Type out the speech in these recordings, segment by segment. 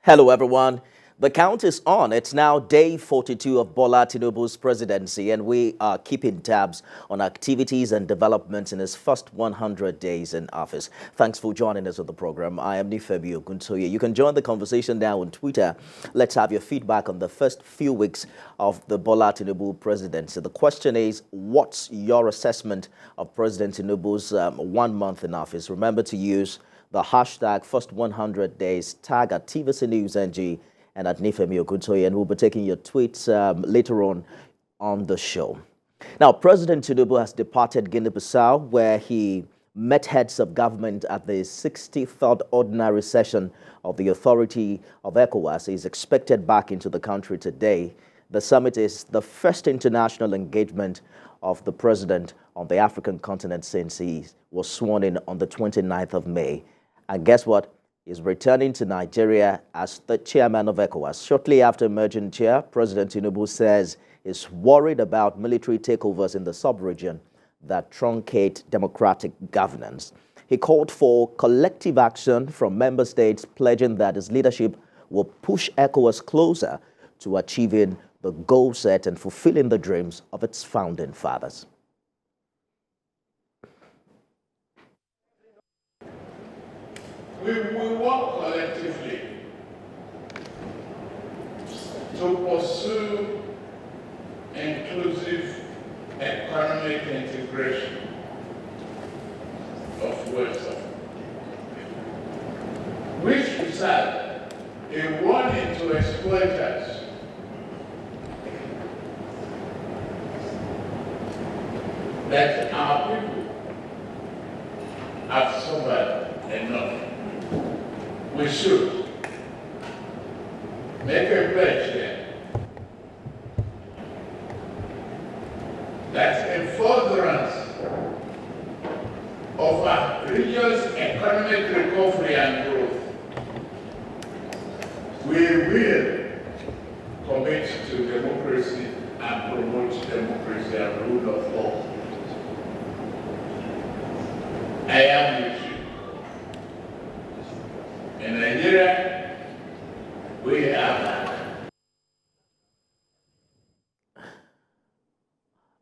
Hello, everyone. The count is on. It's now day 42 of Bola Tinubu's presidency, and we are keeping tabs on activities and developments in his first 100 days in office. Thanks for joining us on the program. I am Nifemi Oguntoye. You can join the conversation now on Twitter. Let's have your feedback on the first few weeks of the Bola Tinubu presidency. The question is, what's your assessment of President Tinubu's 1 month in office? Remember to use the hashtag first 100 days, tag at TVC News NG and at Nifemi Oguntoye, and we'll be taking your tweets later on the show. Now, President Tinubu has departed Guinea-Bissau, where he met heads of government at the 63rd Ordinary Session of the Authority of ECOWAS. He's expected back into the country today. The summit is the first international engagement of the president on the African continent since he was sworn in on the 29th of May. And guess what? He's returning to Nigeria as the chairman of ECOWAS. Shortly after emerging chair, President Tinubu says he's worried about military takeovers in the sub-region that truncate democratic governance. He called for collective action from member states, pledging that his leadership will push ECOWAS closer to achieving the goal set and fulfilling the dreams of its founding fathers. We will work collectively to pursue inclusive economic integration of West Africa, which result in warning to exploiters that our people have suffered enough. We should make a pledge here that in furtherance of our region's economic recovery and growth, we will commit to democracy and promote democracy and rule of law. I am with you. In Nigeria, we have.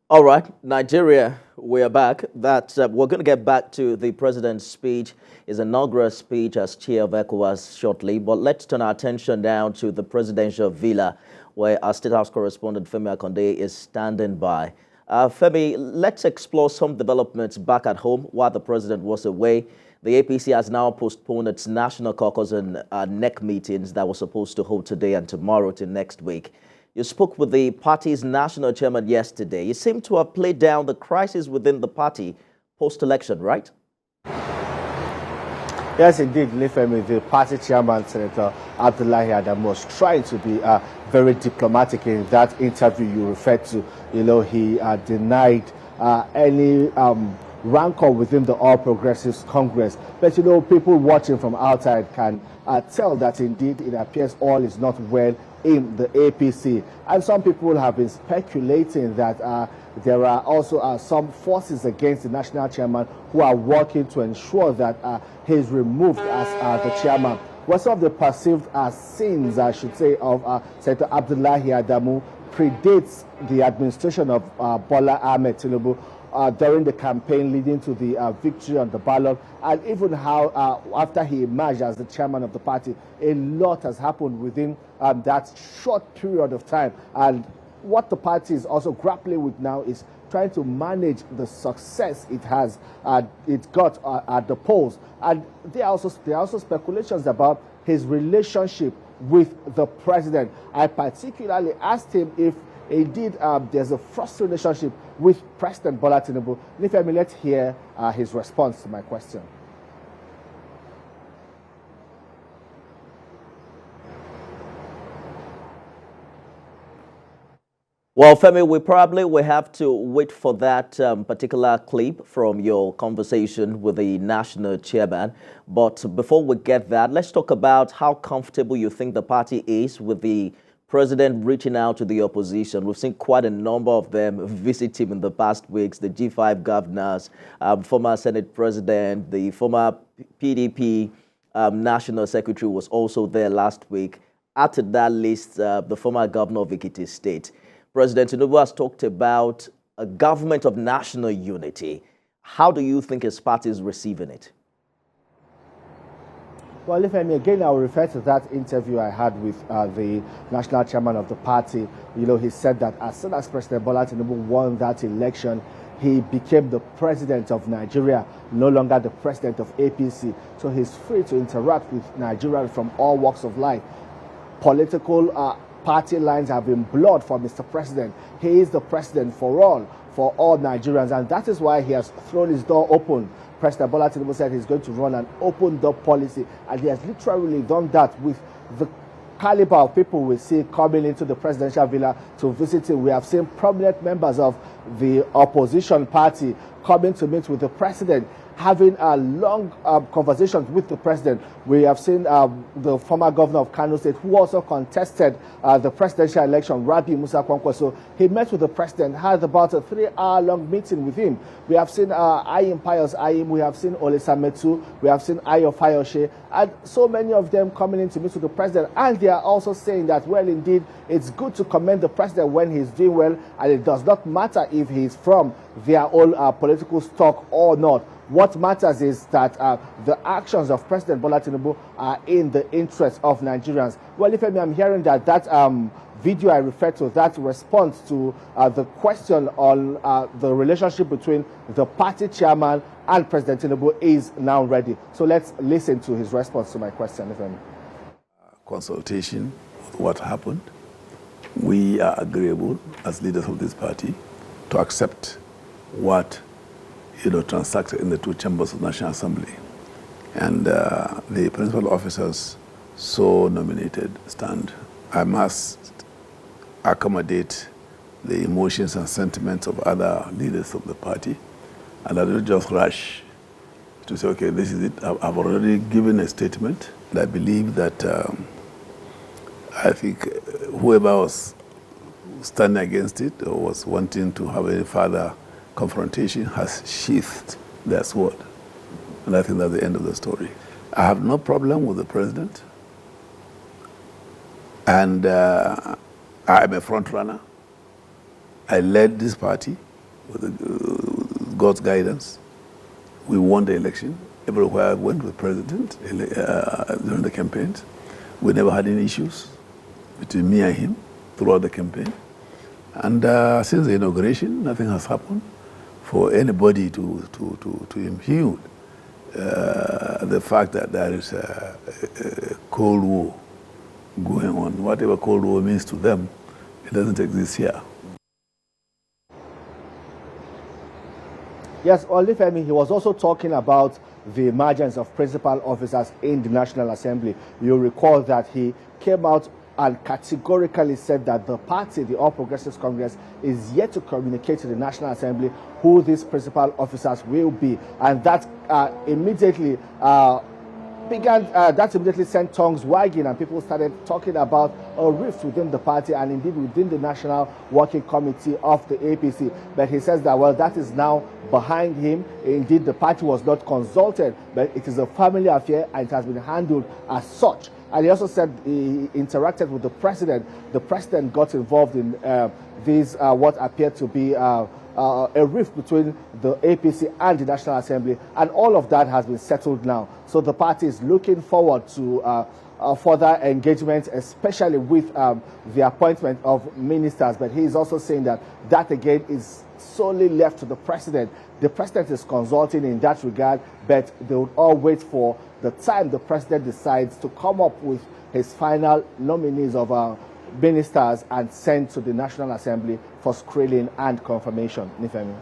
All right, Nigeria, we are back. We're going to get back to the president's speech, his inaugural speech as chair of ECOWAS shortly. But let's turn our attention now to the presidential villa, where our State House correspondent Femi Akonde is standing by. Femi, let's explore some developments back at home while the president was away. The APC has now postponed its national caucus and NEC meetings that were supposed to hold today and tomorrow to next week. You spoke with the party's national chairman yesterday. You seem to have played down the crisis within the party post-election, right? Yes, indeed, Nifemi, the party chairman, Senator Abdullahi Adam, was trying to be very diplomatic in that interview you referred to. You know, he denied any rancor within the All Progressives Congress. But, you know, people watching from outside can tell that indeed it appears all is not well in the APC. And some people have been speculating that there are also some forces against the national chairman who are working to ensure that he's removed as the chairman. What some of the perceived sins, I should say, of Senator Abdullahi Adamu predates the administration of Bola Ahmed Tinubu during the campaign leading to the victory on the ballot, and even how after he emerged as the chairman of the party, a lot has happened within that short period of time. And what the party is also grappling with now is trying to manage the success it got at the polls. And there are also speculations about his relationship with the president. I particularly asked him if indeed there's a frustrating relationship with President Bola Tinubu. Nifemi, let's hear his response to my question. Well, Femi, we probably will have to wait for that particular clip from your conversation with the national chairman. But before we get that, let's talk about how comfortable you think the party is with the president reaching out to the opposition. We've seen quite a number of them visit him in the past weeks, the G5 governors, former Senate president, the former PDP National Secretary was also there last week. Added that list, the former governor of Ekiti State. President Tinubu has talked about a government of national unity. How do you think his party is receiving it? Well, if I may, again, I'll refer to that interview I had with the national chairman of the party. You know, he said that as soon as President Bola Tinubu won that election, he became the president of Nigeria, no longer the president of APC. So he's free to interact with Nigerians from all walks of life. Political party lines have been blurred for Mr. President. He is the president for all Nigerians, and that is why he has thrown his door open. President Bola Tinubu said he's going to run an open door policy, and he has literally done that with the caliber of people we see coming into the presidential villa to visit him. We have seen prominent members of the opposition party coming to meet with the president, having a long conversations with the president. We have seen the former governor of Kano State, who also contested the presidential election, Rabi Musa Kwankwa. So he met with the president, had about a 3-hour-long meeting with him. We have seen Ayim Pius Ayim, we have seen Olisa Metu, we have seen Ayo Fayoshe, and so many of them coming in to meet with the president. And they are also saying that, well, indeed, it's good to commend the president when he's doing well, and it does not matter if he's from their own political stock or not. What matters is that the actions of President Bola Tinubu are in the interest of Nigerians. Well, if I'm hearing that video I referred to, that response to the question on the relationship between the party chairman and President Tinubu is now ready. So let's listen to his response to my question, if I may. Consultation with what happened. We are agreeable as leaders of this party to accept what transacted in the two chambers of the National Assembly. And the principal officers so nominated stand. I must accommodate the emotions and sentiments of other leaders of the party, and I don't just rush to say, okay, this is it. I've already given a statement, and I believe that I think whoever was standing against it or was wanting to have any further confrontation has sheathed their sword. And I think that's the end of the story. I have no problem with the president. And I'm a front runner. I led this party with God's guidance. We won the election. Everywhere I went with the president during the campaigns. We never had any issues between me and him throughout the campaign. And since the inauguration, nothing has happened for anybody to impugn the fact that there is a Cold War going on. Whatever Cold War means to them, it doesn't exist here. Yes, Olufemi, he was also talking about the emergence of principal officers in the National Assembly. You recall that he came out and categorically said that the party, the All Progressives Congress, is yet to communicate to the National Assembly who these principal officers will be. And that immediately sent tongues wagging, and people started talking about a rift within the party and indeed within the National Working Committee of the APC. But he says that, well, that is now behind him. Indeed, the party was not consulted, but it is a family affair and it has been handled as such. And he also said he interacted with the president. The president got involved in these what appeared to be a rift between the APC and the National Assembly, and all of that has been settled now. So the party is looking forward to further engagement, especially with the appointment of ministers. But he is also saying that again is solely left to the president. The president is consulting in that regard, but they would all wait for the time the president decides to come up with his final nominees of ministers and send to the National Assembly for screening and confirmation. Nifemi.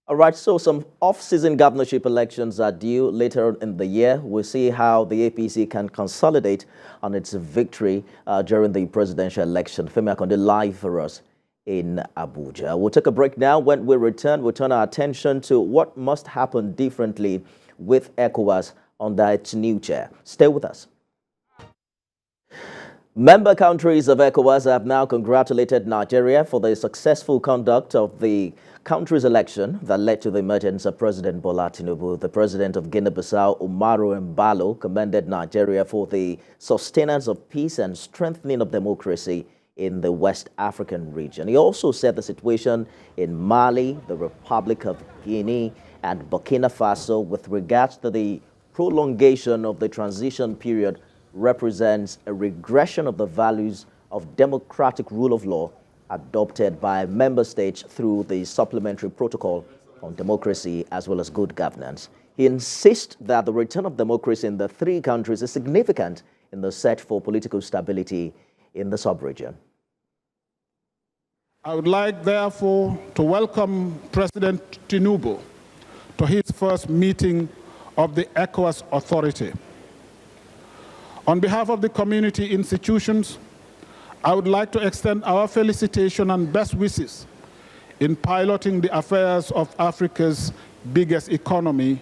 All right, so some off-season governorship elections are due later in the year. We'll see how the APC can consolidate on its victory during the presidential election. Femi Akonde live for us in Abuja. We'll take a break now. When we return, we'll turn our attention to what must happen differently with ECOWAS under its new chair. Stay with us. Member countries of ECOWAS have now congratulated Nigeria for the successful conduct of the country's election that led to the emergence of President Bola Tinubu. The president of Guinea-Bissau, Umaru Embalo, commended Nigeria for the sustenance of peace and strengthening of democracy in the West African region. He also said the situation in Mali, the Republic of Guinea, and Burkina Faso with regards to the prolongation of the transition period represents a regression of the values of democratic rule of law adopted by member states through the supplementary protocol on democracy as well as good governance. He insists that the return of democracy in the three countries is significant in the search for political stability in the sub-region. I would like, therefore, to welcome President Tinubu to his first meeting of the ECOWAS Authority. On behalf of the community institutions, I would like to extend our felicitation and best wishes in piloting the affairs of Africa's biggest economy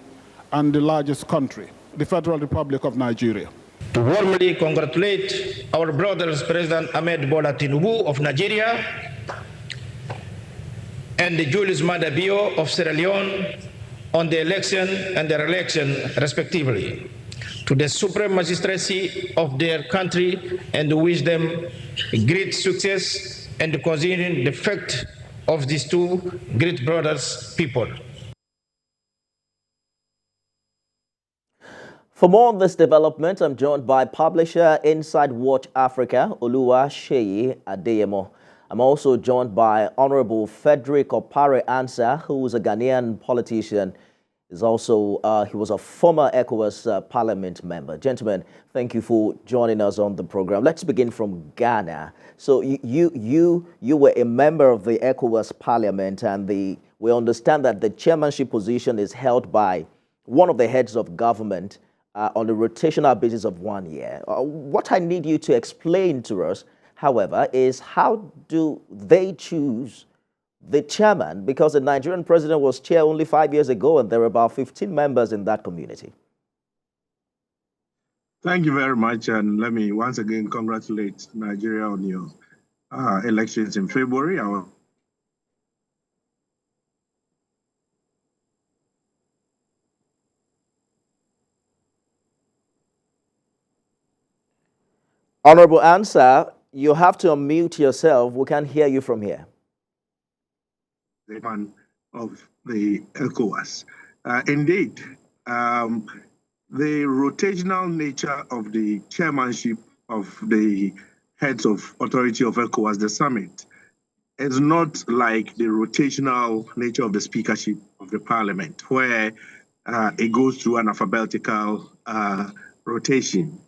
and the largest country, the Federal Republic of Nigeria. To warmly congratulate our brothers President Ahmed Bola Tinubu of Nigeria and Julius Maada Bio of Sierra Leone on the election and their election respectively, to the supreme magistracy of their country, and to wish them great success and considering the fact of these two great brothers people. For more on this development, I'm joined by publisher Inside Watch Africa, Oluwa Sheyi Adeyemo. I'm also joined by Honorable Frederick Opare Ansah, who is a Ghanaian politician. He was a former ECOWAS Parliament member. Gentlemen, thank you for joining us on the program. Let's begin from Ghana. So you were a member of the ECOWAS Parliament, and we understand that the chairmanship position is held by one of the heads of government on a rotational basis of 1 year. What I need you to explain to us, however, is how do they choose the chairman, because the Nigerian president was chair only 5 years ago, and there were about 15 members in that community. Thank you very much, and let me once again congratulate Nigeria on your elections in February. Honorable Ansah, you have to unmute yourself. We can't hear you from here. The one of the ECOWAS. Indeed, the rotational nature of the chairmanship of the heads of authority of ECOWAS, the summit, is not like the rotational nature of the speakership of the parliament, where it goes through an alphabetical rotation.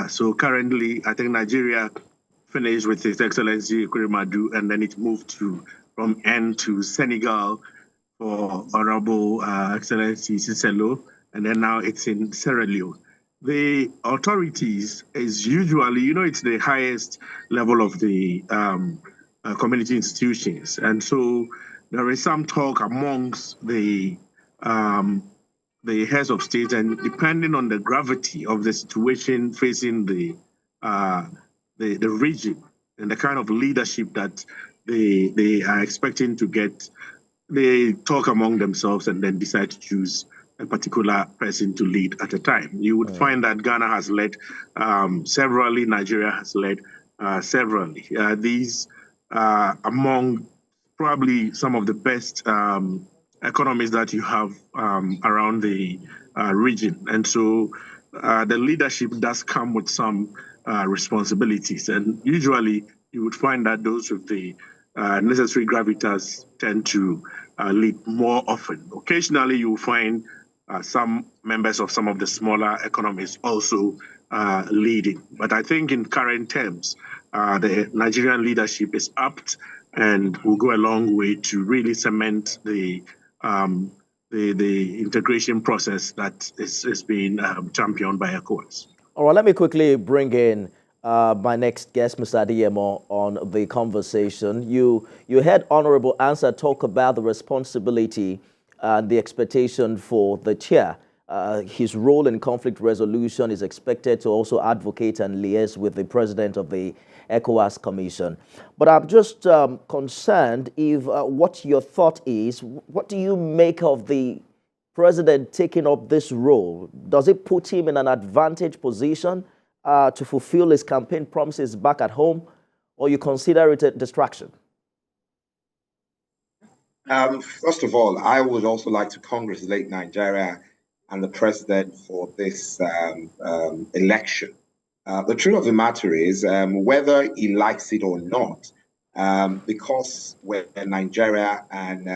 So currently, I think Nigeria finished with His Excellency Kurimadu, and then it moved from N to Senegal for Honorable Excellency Cicelo, and then now it's in Sierra Leone. The authorities is usually, it's the highest level of the community institutions. And so there is some talk amongst the heads of state, and depending on the gravity of the situation facing the region and the kind of leadership that they are expecting to get, they talk among themselves and then decide to choose a particular person to lead at a time. You would find that Ghana has led severally, Nigeria has led severally. These are among probably some of the best economies that you have around the region. And so the leadership does come with some responsibilities. And usually you would find that those with the necessary gravitas tend to lead more often. Occasionally, you will find some members of some of the smaller economies also leading. But I think in current terms, the Nigerian leadership is apt and will go a long way to really cement the integration process that is being championed by ECOWAS. All right, let me quickly bring in my next guest, Mr. Adeyemo, on the conversation. You heard Honorable Ansah talk about the responsibility and the expectation for the chair his role in conflict resolution is expected to also advocate and liaise with the president of the ECOWAS Commission. But I'm just concerned if what your thought is, what do you make of the president taking up this role? Does it put him in an advantage position to fulfill his campaign promises back at home, or you consider it a distraction? First of all, I would also like to congratulate Nigeria and the president for this election. The truth of the matter is, whether he likes it or not, because we're Nigeria and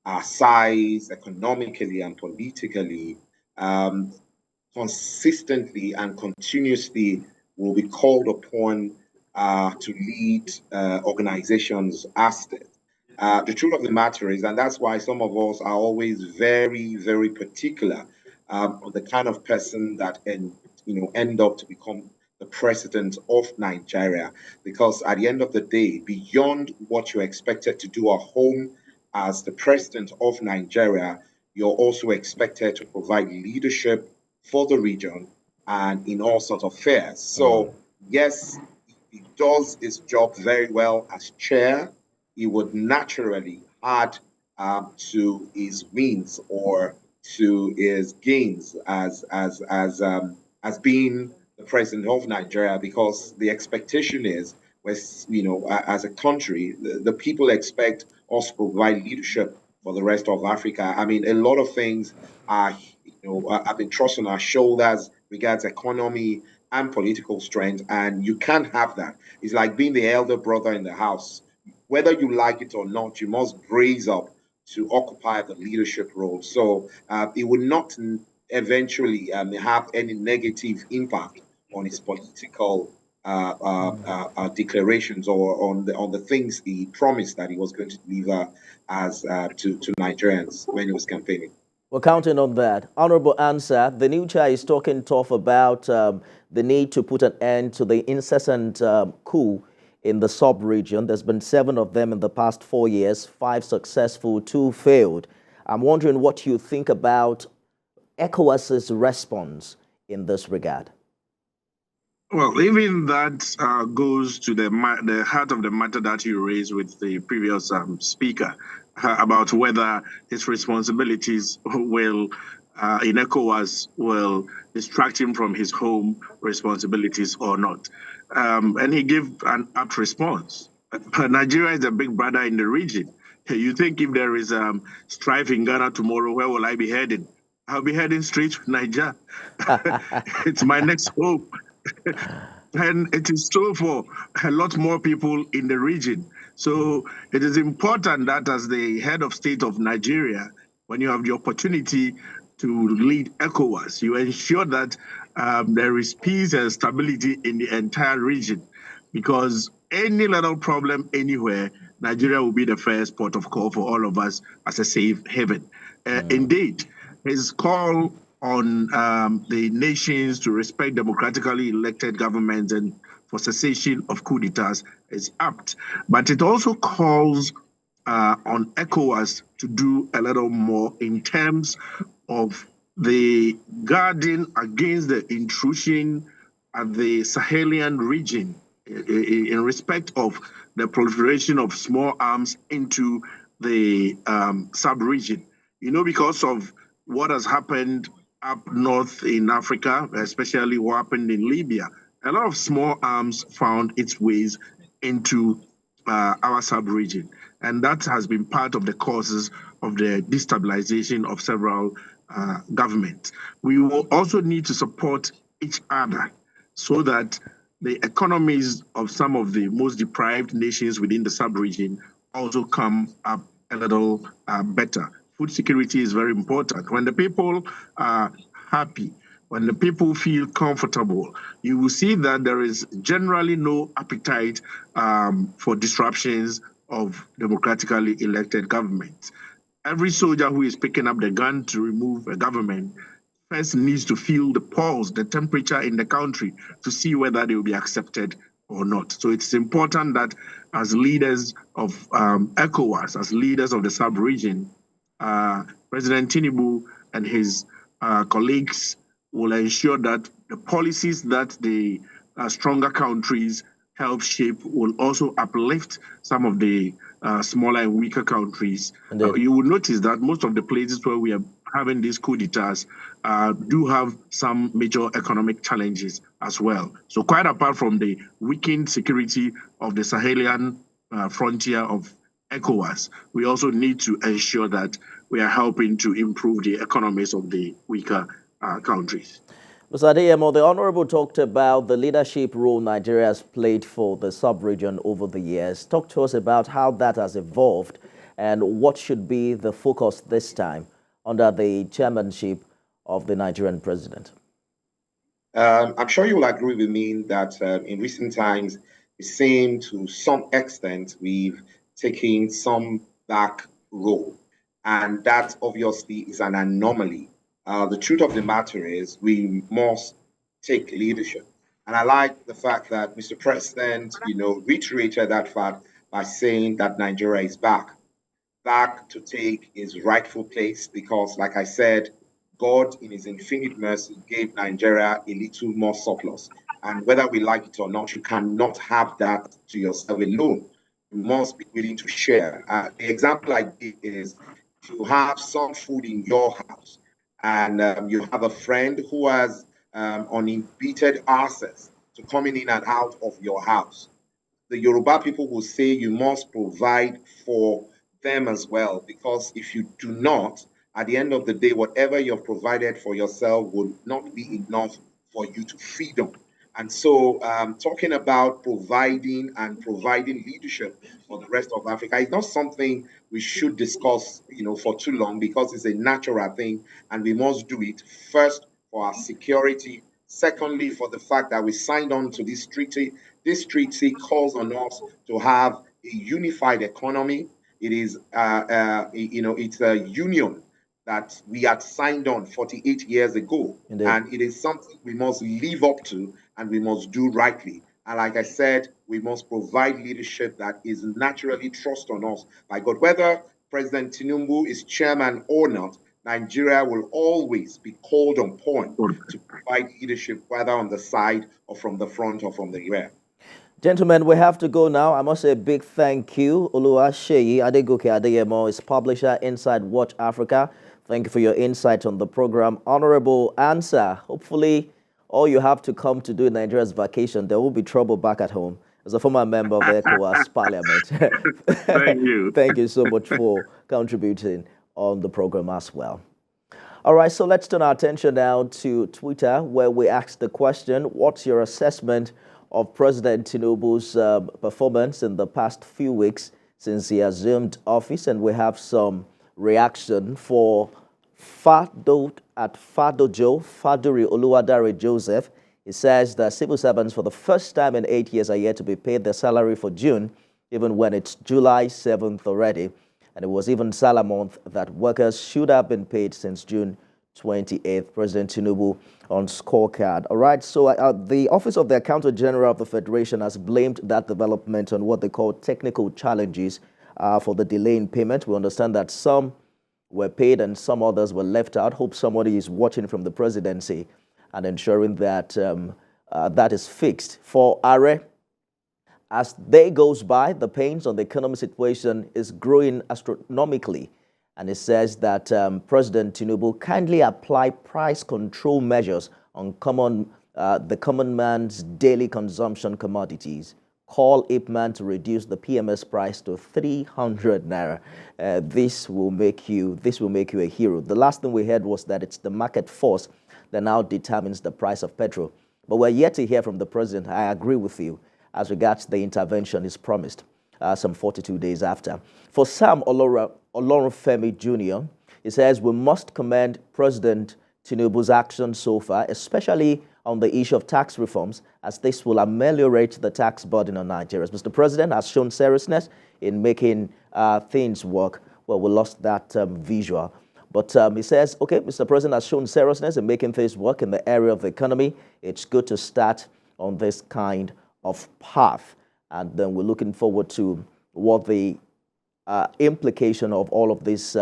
our size economically and politically, consistently and continuously will be called upon to lead organizations as this. The truth of the matter is, and that's why some of us are always very, very particular on the kind of person that end up to become the president of Nigeria, because at the end of the day, beyond what you're expected to do at home as the president of Nigeria, you're also expected to provide leadership for the region and in all sorts of affairs. So yes, he does his job very well as chair. He would naturally add to his wins or to his gains as being the president of Nigeria, because the expectation is, as a country, the people expect us to provide leadership for the rest of Africa. I mean, a lot of things are, have been thrust on our shoulders regards economy and political strength, and you can't have that. It's like being the elder brother in the house. Whether you like it or not, you must brace up to occupy the leadership role. So it would not eventually have any negative impact on his political declarations or on the things he promised that he was going to deliver as to Nigerians when he was campaigning. We're counting on that. Honorable answer. The new chair is talking tough about the need to put an end to the incessant coup in the sub-region. There's been 7 of them in the past 4 years, 5 successful, 2 failed. I'm wondering what you think about ECOWAS's response in this regard. Well, even that goes to the heart of the matter that you raised with the previous speaker about whether his responsibilities will, in ECOWAS, will distract him from his home responsibilities or not. And he gave an apt response. Nigeria is a big brother in the region. You think if there is strife in Ghana tomorrow, where will I be heading? I'll be heading straight to Niger. It's my next home. And it is true for a lot more people in the region. So it is important that as the head of state of Nigeria, when you have the opportunity to lead ECOWAS, you ensure that there is peace and stability in the entire region. Because any little problem anywhere, Nigeria will be the first port of call for all of us as a safe haven. Indeed, his call on the nations to respect democratically elected governments and for cessation of coup d'etats is apt. But it also calls on ECOWAS to do a little more in terms of the guarding against the intrusion at the Sahelian region in respect of the proliferation of small arms into the sub-region. Because of what has happened up north in Africa, especially what happened in Libya, a lot of small arms found its ways into our sub-region. And that has been part of the causes of the destabilization of several governments. We will also need to support each other so that the economies of some of the most deprived nations within the sub-region also come up a little better. Food security is very important. When the people are happy, when the people feel comfortable, you will see that there is generally no appetite for disruptions of democratically elected governments. Every soldier who is picking up the gun to remove a government first needs to feel the pulse, the temperature in the country to see whether they will be accepted or not. So it's important that as leaders of ECOWAS, as leaders of the sub-region, President Tinubu and his colleagues will ensure that the policies that the stronger countries help shape will also uplift some of the smaller and weaker countries. You will notice that most of the places where we are having these coup d'etats do have some major economic challenges as well. So quite apart from the weakened security of the Sahelian frontier of ECOWAS, we also need to ensure that we are helping to improve the economies of the weaker countries. Mr. Adeyemo, the Honorable talked about the leadership role Nigeria has played for the sub-region over the years. Talk to us about how that has evolved and what should be the focus this time under the chairmanship of the Nigerian president. I'm sure you will agree with me that in recent times, it seems to some extent we've taken some back role. And that obviously is an anomaly. The truth of the matter is we must take leadership. And I like the fact that Mr. President, reiterated that fact by saying that Nigeria is back to take his rightful place because, like I said, God in his infinite mercy gave Nigeria a little more surplus. And whether we like it or not, you cannot have that to yourself alone. You must be willing to share. The example I give is if you have some food in your house, and you have a friend who has unimpeded access to coming in and out of your house. The Yoruba people will say you must provide for them as well, because if you do not, at the end of the day, whatever you've provided for yourself will not be enough for you to feed them. And so talking about providing leadership for the rest of Africa is not something we should discuss, for too long, because it's a natural thing and we must do it first for our security. Secondly, for the fact that we signed on to this treaty. This treaty calls on us to have a unified economy. It is, it's a union that we had signed on 48 years ago. Indeed. And it is something we must live up to and we must do rightly. And like I said, we must provide leadership that is naturally trusted on us by God. Whether President Tinubu is chairman or not, Nigeria will always be called upon to provide leadership, whether on the side or from the front or from the rear. Gentlemen, we have to go now. I must say a big thank you. Oluwaseyi Adegoke Adeyemo is publisher Inside Watch Africa. Thank you for your insight on the program. Honorable answer. Hopefully, all you have to come to do in Nigeria's vacation, there will be trouble back at home. As a former member of the ECOWAS Parliament. Thank you. Thank you so much for contributing on the program as well. All right, so let's turn our attention now to Twitter, where we asked the question, what's your assessment of President Tinubu's performance in the past few weeks since he assumed office? And we have some reaction for Faduri Oluwadare Joseph. He says that civil servants for the first time in 8 years are yet to be paid their salary for June, even when it's July 7th already. And it was even Salah month that workers should have been paid since June 28th. President Tinubu on scorecard. All right, so the Office of the Accountant General of the Federation has blamed that development on what they call technical challenges for the delay in payment. We understand that some were paid and some others were left out. Hope somebody is watching from the presidency and ensuring that that is fixed. For Are, as day goes by, the pains on the economic situation is growing astronomically. And it says that President Tinubu kindly apply price control measures on the common man's daily consumption commodities. Call Ipman to reduce the PMS price to 300 naira. This will make you a hero. The last thing we heard was that it's the market force that now determines the price of petrol. But we're yet to hear from the president. I agree with you as regards the intervention is promised some 42 days after. For Sam Olorunfemi Jr., he says we must commend President Tinubu's action so far, especially on the issue of tax reforms, as this will ameliorate the tax burden on Nigerians. Mr. President has shown seriousness in making things work. Well, we lost that visual. But he says, okay, Mr. President has shown seriousness in making things work in the area of the economy. It's good to start on this kind of path. And then we're looking forward to what the implication of all of these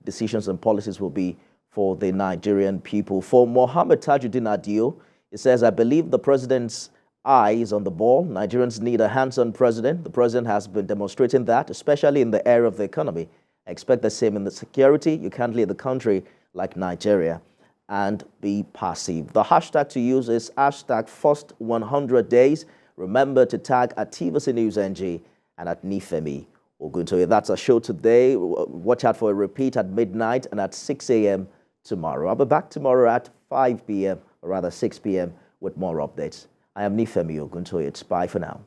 decisions and policies will be for the Nigerian people. For Mohammed Tajuddin Adio, he says, I believe the president's eye is on the ball. Nigerians need a hands-on president. The president has been demonstrating that, especially in the area of the economy. I expect the same in the security. You can't lead the country like Nigeria and be passive. The hashtag to use is hashtag first 100 days. Remember to tag at TVC News NG and at Nifemi Oguntoye. That's our show today. Watch out for a repeat at midnight and at 6 a.m. tomorrow. I'll be back tomorrow at 5 p.m. or rather 6 p.m. with more updates. I am Nifemi Oguntoye. It's bye for now.